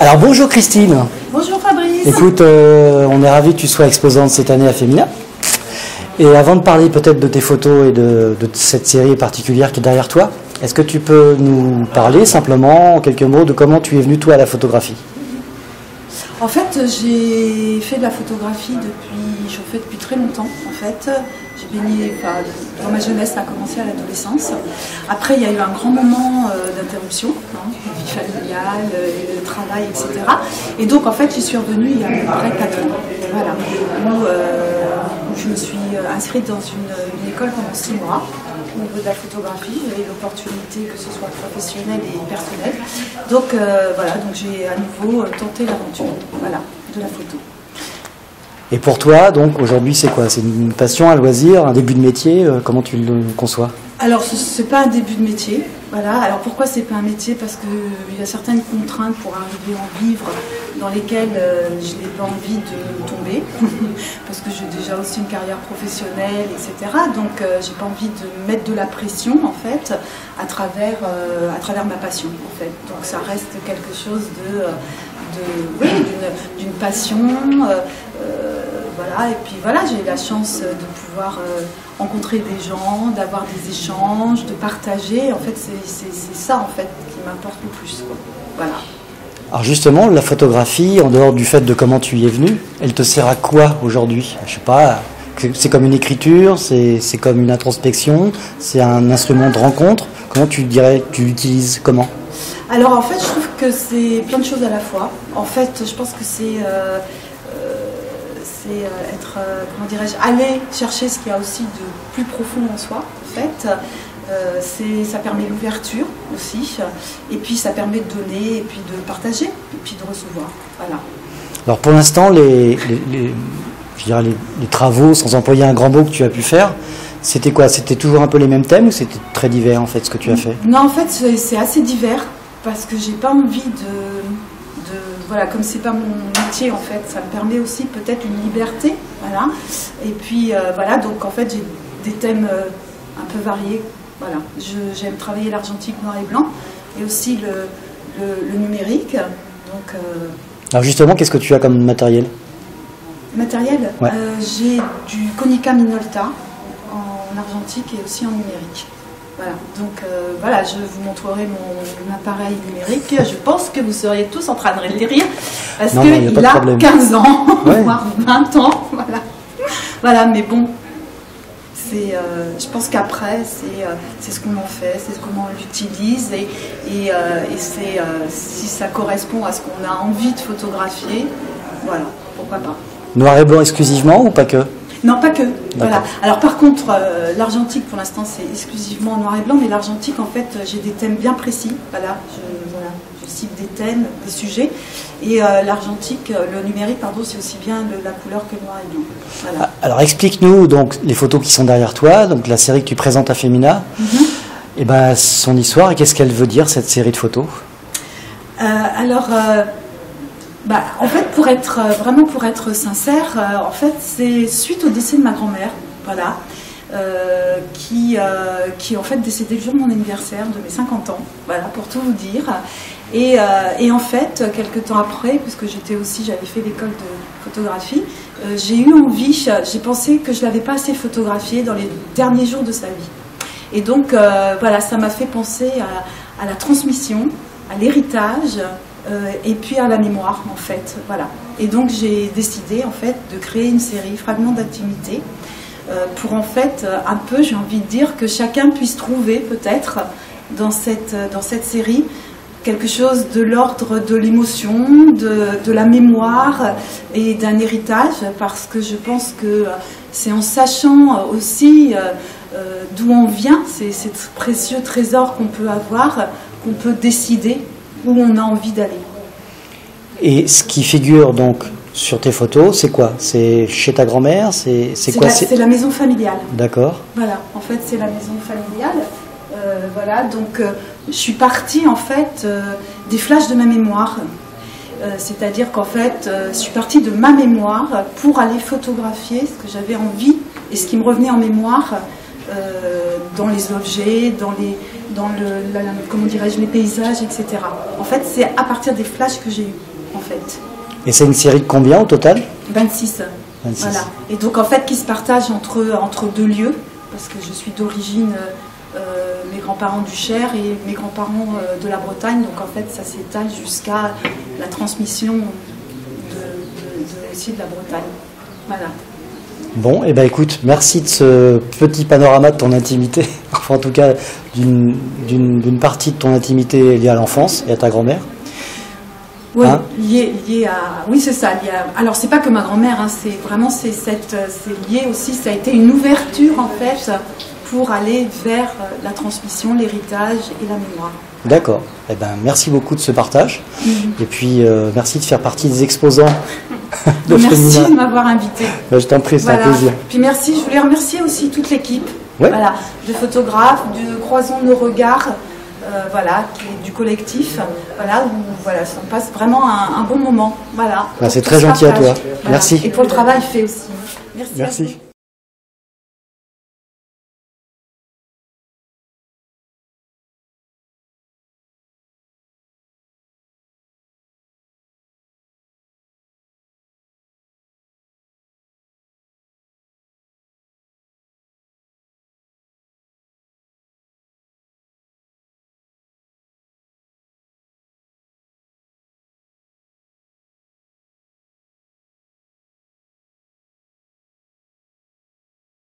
Alors bonjour Christine. Bonjour Fabrice. Écoute, on est ravis que tu sois exposante cette année à Femina. Et avant de parler peut-être de tes photos et de cette série particulière qui est derrière toi, est-ce que tu peux nous parler simplement en quelques mots de comment tu es venue toi à la photographie? En fait, j'ai fait de la photographie j'en fais depuis très longtemps. En fait, j'ai baigné, dans ma jeunesse, ça a commencé à l'adolescence. Après, il y a eu un grand moment d'interruption, la vie familiale, le travail, etc. Et donc, en fait, j'y suis revenue il y a à peu près 4 ans. Voilà. Où je me suis inscrite dans une école pendant 6 mois. Au niveau de la photographie, j'avais l'opportunité que ce soit professionnel et personnel. Donc voilà, donc j'ai à nouveau tenté l'aventure, voilà, de la photo. Et pour toi, donc aujourd'hui, c'est quoi? C'est une passion, un loisir, un début de métier? Comment tu le conçois? Alors, c'est pas un début de métier. Voilà. Alors pourquoi c'est pas un métier? Parce qu'il y a certaines contraintes pour arriver à en vivre dans lesquelles je n'ai pas envie de tomber. Parce que j'ai déjà aussi une carrière professionnelle, etc. Donc j'ai pas envie de mettre de la pression en fait à travers ma passion en fait. Donc ça reste quelque chose d'une passion. Voilà, et puis voilà, j'ai eu la chance de pouvoir rencontrer des gens, d'avoir des échanges, de partager. En fait, c'est ça en fait qui m'importe le plus. Voilà. Alors justement, la photographie, en dehors du fait de comment tu y es venu, elle te sert à quoi aujourd'hui? Je sais pas, c'est comme une écriture, c'est comme une introspection, c'est un instrument de rencontre. Comment tu dirais que tu l'utilises? Comment? Alors en fait, je trouve que c'est plein de choses à la fois. En fait, je pense que c'est être, comment dirais-je, aller chercher ce qu'il y a aussi de plus profond en soi, en fait. Ça permet l'ouverture aussi, et puis ça permet de donner, et puis de partager, et puis de recevoir. Voilà. Alors pour l'instant, les travaux, sans employer un grand mot, que tu as pu faire, c'était quoi? C'était toujours un peu les mêmes thèmes ou c'était très divers en fait ce que tu as fait? Non, en fait c'est assez divers, parce que j'ai pas envie voilà, comme c'est pas mon métier en fait, ça me permet aussi peut-être une liberté, voilà. Et puis voilà, donc en fait j'ai des thèmes un peu variés, voilà. J'aime travailler l'argentique noir et blanc et aussi le numérique. Donc, alors justement, qu'est-ce que tu as comme matériel? Matériel, ouais. J'ai du Konica Minolta en argentique et aussi en numérique. Voilà, donc voilà, je vous montrerai mon appareil numérique. Je pense que vous seriez tous en train de rire parce qu'il a 15 ans, ouais. Voire 20 ans. Voilà, voilà, mais bon, je pense qu'après, c'est ce qu'on en fait, c'est comment on l'utilise et c'est si ça correspond à ce qu'on a envie de photographier, voilà, pourquoi pas. Noir et blanc exclusivement ou pas que? Non, pas que. Voilà. Alors par contre, l'argentique pour l'instant c'est exclusivement noir et blanc, mais l'argentique en fait j'ai des thèmes bien précis. Voilà, je cible des thèmes, des sujets. Et l'argentique, le numérique, pardon, c'est aussi bien la couleur que le noir et blanc. Voilà. Alors explique-nous donc les photos qui sont derrière toi, donc la série que tu présentes à Femina. Et ben son histoire et qu'est-ce qu'elle veut dire cette série de photos? En fait, pour être sincère, en fait, c'est suite au décès de ma grand-mère, voilà, qui en fait décédée le jour de mon anniversaire, de mes 50 ans, voilà, pour tout vous dire. Et en fait, quelques temps après, puisque j'avais fait l'école de photographie, j'ai eu envie, j'ai pensé que je l'avais pas assez photographié dans les derniers jours de sa vie. Et donc, voilà, ça m'a fait penser à la transmission, à l'héritage. Et puis à la mémoire en fait, voilà. Et donc j'ai décidé en fait de créer une série Fragments d'intimité pour en fait un peu, j'ai envie de dire, que chacun puisse trouver peut-être dans cette série quelque chose de l'ordre de l'émotion, de la mémoire et d'un héritage, parce que je pense que c'est en sachant aussi d'où on vient, ces précieux trésors qu'on peut avoir, qu'on peut décider où on a envie d'aller. Et ce qui figure donc sur tes photos, c'est quoi? C'est chez ta grand-mère? C'est quoi? C'est la maison familiale. D'accord. Voilà, en fait c'est la maison familiale. Voilà, donc je suis partie en fait des flashs de ma mémoire. C'est-à-dire qu'en fait, je suis partie de ma mémoire pour aller photographier ce que j'avais envie et ce qui me revenait en mémoire dans les objets, comment dirais-je, les paysages, etc. En fait, c'est à partir des flashs que j'ai eus, en fait. Et c'est une série de combien au total? 26. Voilà. Et donc, en fait, qui se partage entre deux lieux, parce que je suis d'origine, mes grands-parents du Cher et mes grands-parents de la Bretagne. Donc, en fait, ça s'étale jusqu'à la transmission aussi de la Bretagne. Voilà. Bon, et ben écoute, merci de ce petit panorama de ton intimité, enfin en tout cas d'une partie de ton intimité liée à l'enfance et à ta grand-mère. Oui, lié à... Oui, c'est ça. Alors, c'est pas que ma grand-mère, hein, c'est vraiment c'est lié aussi, ça a été une ouverture en fait pour aller vers la transmission, l'héritage et la mémoire. D'accord. Eh ben, merci beaucoup de ce partage. Et puis, merci de faire partie des exposants de Merci Féminin. de m'avoir invité. Ben, je t'en prie, c'est un plaisir. Puis merci, je voulais remercier aussi toute l'équipe, Ouais. voilà, de photographes, de Croisons nos regards, voilà, du collectif, voilà, où voilà, on passe vraiment un bon moment. Voilà. Ben, c'est très gentil à toi. Voilà. Merci. Et pour le travail fait aussi. Merci. Merci.